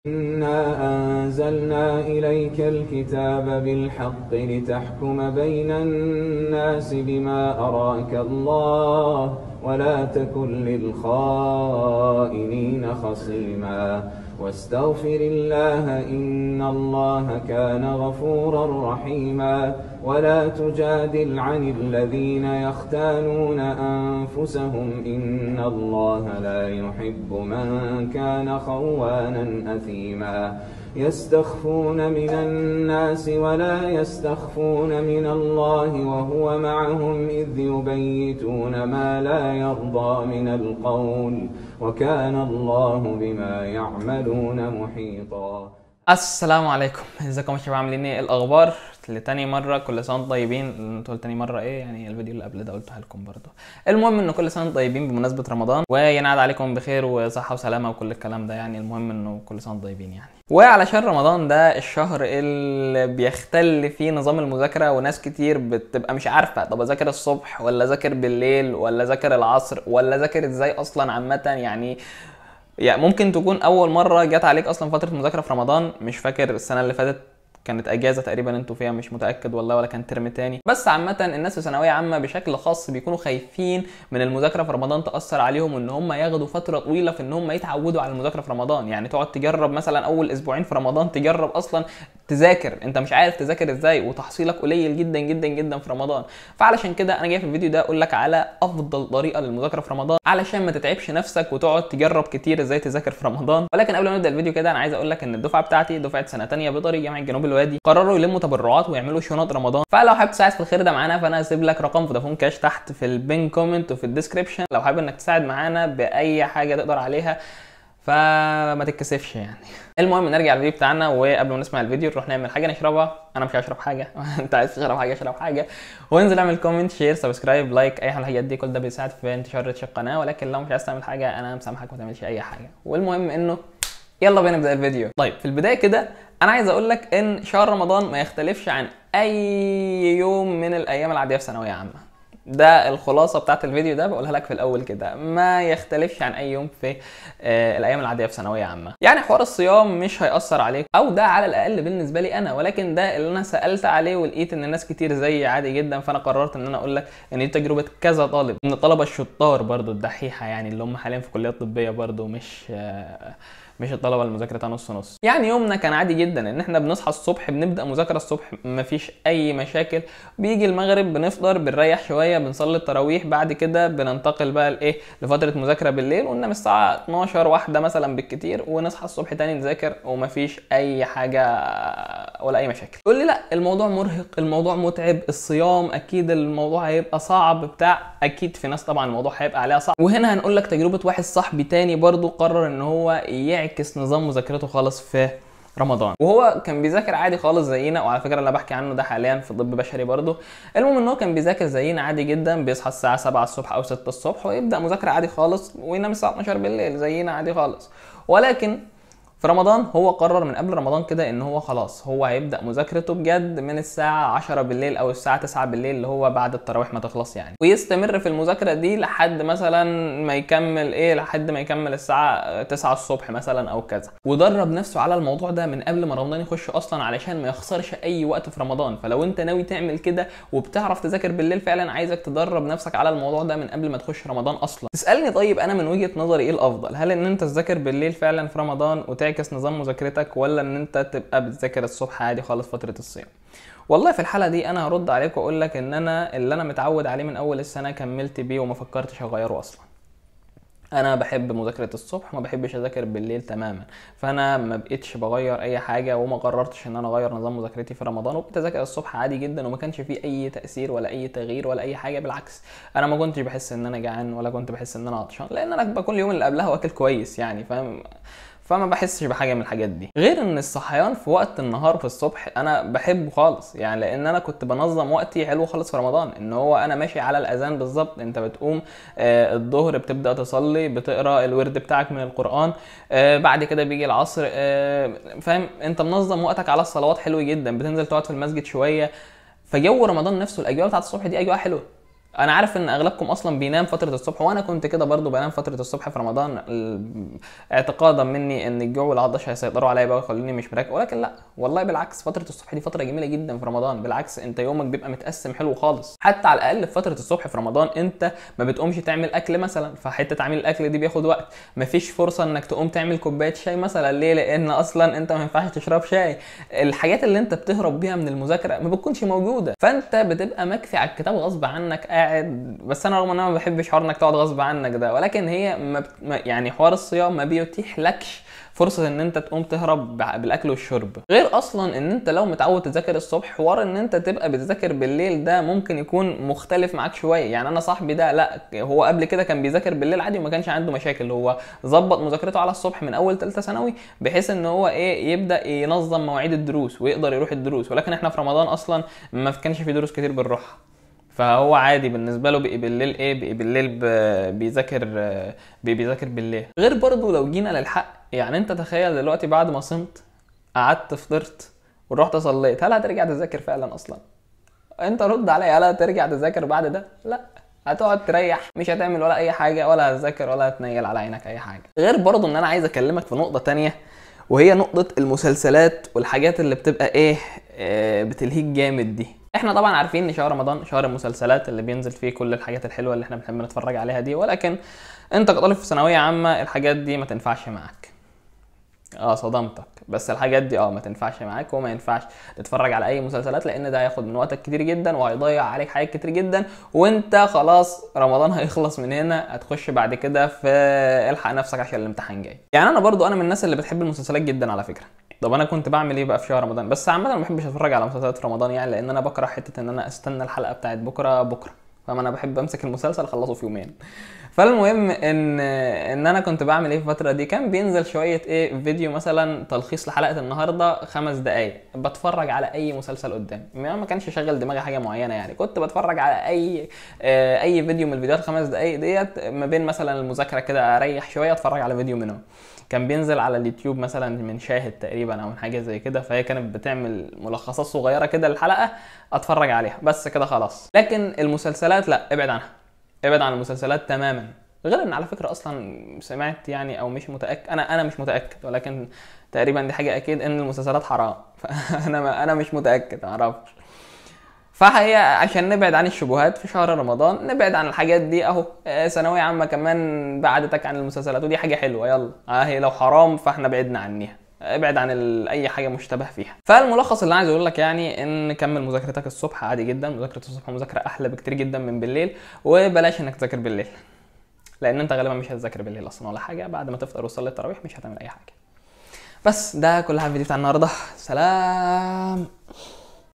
إنا أنزلنا إليك الكتاب بالحق لتحكم بين الناس بما أراك الله ولا تكن للخائنين خصيما واستغفر الله إن الله كان غفورا رحيما ولا تجادل عن الذين يختانون أنفسهم إن الله لا يحب من كان خوانا أثيما يستخفون من الناس ولا يستخفون من الله وهو معهم إذ يبيتون ما لا يرضى من القول وكان الله بما يعملون محيطا. السلام عليكم، ازيكم يا شباب؟ عاملين ايه؟ الاخبار؟ لتاني مره كل سنه وانتم طيبين. انتوا تاني مره ايه يعني؟ الفيديو اللي قبل ده قلتها لكم برضه. المهم ان كل سنه وانتم طيبين بمناسبه رمضان، وينعاد عليكم بخير وصحه وسلامه وكل الكلام ده. يعني المهم انه كل سنه وانتم طيبين يعني. وعلشان رمضان ده الشهر اللي بيختل فيه نظام المذاكره، وناس كتير بتبقى مش عارفه طب اذاكر الصبح ولا اذاكر بالليل ولا اذاكر العصر ولا اذاكر ازاي اصلا عامه. يعني ممكن تكون اول مره جت عليك اصلا فتره مذاكره في رمضان. مش فاكر السنه اللي فاتت كانت اجازه تقريبا انتوا فيها، مش متاكد والله، ولا كان ترم تاني. بس عامه الناس في ثانويه عامه بشكل خاص بيكونوا خايفين من المذاكره في رمضان تاثر عليهم، وان هم ياخدوا فتره طويله في ان هم يتعودوا على المذاكره في رمضان. يعني تقعد تجرب مثلا اول اسبوعين في رمضان، تجرب اصلا تذاكر، انت مش عارف تذاكر ازاي وتحصيلك قليل جدا جدا جدا في رمضان. فعلشان كده انا جاي في الفيديو ده اقول لك على افضل طريقه للمذاكره في رمضان، علشان ما تتعبش نفسك وتقعد تجرب كتير ازاي تذاكر في رمضان. ولكن قبل ما نبدا الفيديو كده انا عايز اقول لك ان الدفعه بتاعتي دفعه سنه ثانيه بيطري جامعه جنوب الوادي قرروا يلموا تبرعات ويعملوا شنط رمضان. فلو حابب تساعد في الخير ده معانا، فانا هسيب لك رقم فودافون كاش تحت في البين كومنت وفي الديسكربشن لو حابب انك تساعد معانا باي حاجه تقدر عليها، فما تتكسفش يعني. المهم نرجع للفيديو بتاعنا، وقبل ما نسمع الفيديو نروح نعمل حاجه نشربها. انا مش هشرب حاجه انت عايز تشرب حاجه اشرب حاجه. وانزل اعمل كومنت شير سبسكرايب لايك، اي حاجه من الحاجات دي، كل ده بيساعد في انتشار القناه. ولكن لو مش عايز تعمل حاجه انا مسامحك ما تعملش اي حاجه. والمهم انه يلا بينا نبدا الفيديو. طيب في البدايه كده انا عايز اقول لك ان شهر رمضان ما يختلفش عن اي يوم من الايام العاديه في ثانويه عامه. ده الخلاصه بتاعت الفيديو ده، بقولها لك في الاول كده، ما يختلفش عن اي يوم في الايام العاديه في ثانويه عامه. يعني حوار الصيام مش هيأثر عليك، او ده على الاقل بالنسبه لي انا، ولكن ده اللي انا سالت عليه ولقيت ان الناس كتير زيي عادي جدا. فانا قررت ان انا اقول لك ان دي تجربه كذا طالب من الطلبه الشطار برضو الدحيحه، يعني اللي هم حاليا في كليات طبيه برضو، مش الطلبه اللي مذاكرتها نص نص. يعني يومنا كان عادي جدا، ان احنا بنصحى الصبح بنبدا مذاكره الصبح مفيش اي مشاكل. بيجي المغرب بنفطر بنريح شويه بنصلي التراويح، بعد كده بننتقل بقى لايه، لفتره مذاكره بالليل، وننام الساعه 12 واحده مثلا بالكتير، ونصحى الصبح تاني نذاكر ومفيش اي حاجه ولا اي مشاكل. تقول لي لا الموضوع مرهق، الموضوع متعب، الصيام اكيد الموضوع هيبقى صعب بتاع. اكيد في ناس طبعا الموضوع هيبقى عليها صعب. وهنا هنقول لك تجربه واحد صاحبي تاني برضو قرر ان هو يعكس نظام مذاكرته خالص في رمضان، وهو كان بيذاكر عادي خالص زينا. وعلى فكره اللي بحكي عنه ده حاليا في طب بشري برضه. المهم ان هو كان بيذاكر زينا عادي جدا، بيصحى الساعه 7 الصبح او 6 الصبح ويبدا مذاكره عادي خالص، وينام الساعه 12 بالليل زينا عادي خالص. ولكن في رمضان هو قرر من قبل رمضان كده ان هو خلاص هو هيبدا مذاكرته بجد من الساعه 10 بالليل او الساعه 9 بالليل، اللي هو بعد التراويح ما تخلص يعني، ويستمر في المذاكره دي لحد مثلا ما يكمل لحد ما يكمل الساعه 9 الصبح مثلا او كذا. ودرب نفسه على الموضوع ده من قبل ما رمضان يخش اصلا، علشان ما يخسرش اي وقت في رمضان. فلو انت ناوي تعمل كده وبتعرف تذاكر بالليل فعلا، عايزك تدرب نفسك على الموضوع ده من قبل ما تخش رمضان اصلا. تسالني طيب انا من وجهه نظري ايه الافضل؟ هل ان انت تذاكر بالليل فعلا في رمضان وتعكس نظام مذاكرتك، ولا ان انت تبقى بتذاكر الصبح عادي خالص فتره الصيام؟ والله في الحاله دي انا هرد عليك واقول لك ان انا اللي انا متعود عليه من اول السنه كملت بيه وما فكرتش اغيره اصلا. انا بحب مذاكره الصبح، ما بحبش اذاكر بالليل تماما. فانا ما بقتش بغير اي حاجه، وما قررتش ان انا اغير نظام مذاكرتي في رمضان، وبقيت اذاكر الصبح عادي جدا، وما كانش فيه اي تاثير ولا اي تغيير ولا اي حاجه. بالعكس انا ما كنتش بحس ان انا جعان ولا كنت بحس ان انا عطشان، لان انا بكون اليوم اللي قبلها واكل كويس يعني، فاهم؟ فما بحسش بحاجه من الحاجات دي. غير ان الصحيان في وقت النهار في الصبح انا بحبه خالص يعني، لان انا كنت بنظم وقتي حلو خالص في رمضان. ان هو انا ماشي على الاذان بالظبط، انت بتقوم الظهر بتبدا تصلي، بتقرا الورد بتاعك من القران، بعد كده بيجي العصر، فاهم؟ انت منظم وقتك على الصلوات حلو جدا، بتنزل تقعد في المسجد شويه. فجو رمضان نفسه الاجواء بتاعت الصبح دي اجواء حلوه. انا عارف ان اغلبكم اصلا بينام فتره الصبح، وانا كنت كده برضو بنام فتره الصبح في رمضان اعتقادا مني ان الجوع والعطش هيسيطروا عليا بقى ويخلوني مش مركز، ولكن لا والله بالعكس، فتره الصبح دي فتره جميله جدا في رمضان. بالعكس انت يومك بيبقى متقسم حلو خالص. حتى على الاقل في فتره الصبح في رمضان انت ما بتقومش تعمل اكل مثلا، فحته تعميل الاكل دي بياخد وقت. مفيش فرصه انك تقوم تعمل كوبايه شاي مثلا، ليه؟ لان اصلا انت ما ينفعش تشرب شاي. الحاجات اللي انت بتهرب بيها من المذاكره ما بتكونش موجوده، فانت بتبقى مكفي على الكتاب غصب عنك قاعد. بس انا رغم ان انا ما بحبش حوار انك تقعد غصب عنك ده، ولكن هي يعني حوار الصيام ما بيتيح لكش فرصه ان انت تقوم تهرب بالاكل والشرب. غير اصلا ان انت لو متعود تذاكر الصبح، حوار ان انت تبقى بتذاكر بالليل ده ممكن يكون مختلف معاك شويه. يعني انا صاحبي ده لا، هو قبل كده كان بيذاكر بالليل عادي وما كانش عنده مشاكل. هو ظبط مذاكرته على الصبح من اول ثالثه ثانوي بحيث ان هو يبدا ينظم مواعيد الدروس ويقدر يروح الدروس. ولكن احنا في رمضان اصلا ما كانش في دروس كتير بنروحها، فهو عادي بالنسبه له بقي بالليل بقي بالليل بيذاكر بالليل. غير برضه لو جينا للحق، يعني انت تخيل دلوقتي بعد ما صمت قعدت فطرت ورحت صليت، هل هترجع تذاكر فعلا اصلا؟ انت رد عليا، هل هترجع تذاكر بعد ده؟ لا، هتقعد تريح، مش هتعمل ولا اي حاجه، ولا هتذاكر ولا هتنيل على عينك اي حاجه. غير برضه ان انا عايز اكلمك في نقطه تانية، وهي نقطه المسلسلات والحاجات اللي بتبقى بتلهيك جامد دي. احنا طبعا عارفين ان شهر رمضان شهر المسلسلات اللي بينزل فيه كل الحاجات الحلوه اللي احنا بنحب نتفرج عليها دي، ولكن انت كطالب في ثانويه عامه الحاجات دي ما تنفعش معاك. صدمتك، بس الحاجات دي ما تنفعش معاك، وما ينفعش تتفرج على اي مسلسلات لان ده هياخد من وقتك كتير جدا وهيضيع عليك حاجات كتير جدا، وانت خلاص رمضان هيخلص من هنا، هتخش بعد كده في الحق نفسك عشان الامتحان جاي. يعني انا برضو انا من الناس اللي بتحب المسلسلات جدا على فكره. طب انا كنت بعمل ايه بقى في شهر رمضان؟ بس عامه ما بحبش اتفرج على مسلسلات في رمضان، يعني لان انا بكره حته ان انا استنى الحلقه بتاعت بكره، فما انا بحب امسك المسلسل اخلصه في يومين. فالمهم ان انا كنت بعمل ايه في الفتره دي، كان بينزل شويه فيديو مثلا تلخيص لحلقه النهارده 5 دقائق، بتفرج على اي مسلسل قدامي، ما كانش شغل دماغي حاجه معينه، يعني كنت بتفرج على اي فيديو من الفيديوهات 5 دقائق ديت ما بين مثلا المذاكره كده، اريح شويه اتفرج على فيديو منهم. كان بينزل على اليوتيوب مثلا من شاهد تقريبا او من حاجه زي كده، فهي كانت بتعمل ملخصات صغيره كده للحلقه اتفرج عليها بس كده خلاص. لكن المسلسلات لا، ابعد عنها، ابعد عن المسلسلات تماما. غير ان على فكره اصلا سمعت يعني او مش متاكد، انا مش متاكد، ولكن تقريبا دي حاجه اكيد ان المسلسلات حرام. فانا مش متاكد، ما اعرفش. فهي عشان نبعد عن الشبهات في شهر رمضان، نبعد عن الحاجات دي اهو. ثانويه عامه كمان بعدتك عن المسلسلات، ودي حاجه حلوه. يلا هي لو حرام فاحنا بعدنا عنيها، ابعد عن اي حاجه مشتبه فيها. فالملخص اللي عايز اقول لك يعني ان كمل مذاكرتك الصبح عادي جدا، مذاكره الصبح مذاكره احلى بكتير جدا من بالليل، وبلاش انك تذاكر بالليل لان انت غالبا مش هتذاكر بالليل اصلا ولا حاجه، بعد ما تفطر وتصلي التراويح مش هتعمل اي حاجه. بس ده كل حاجه في الفيديو بتاع النهارده. سلام.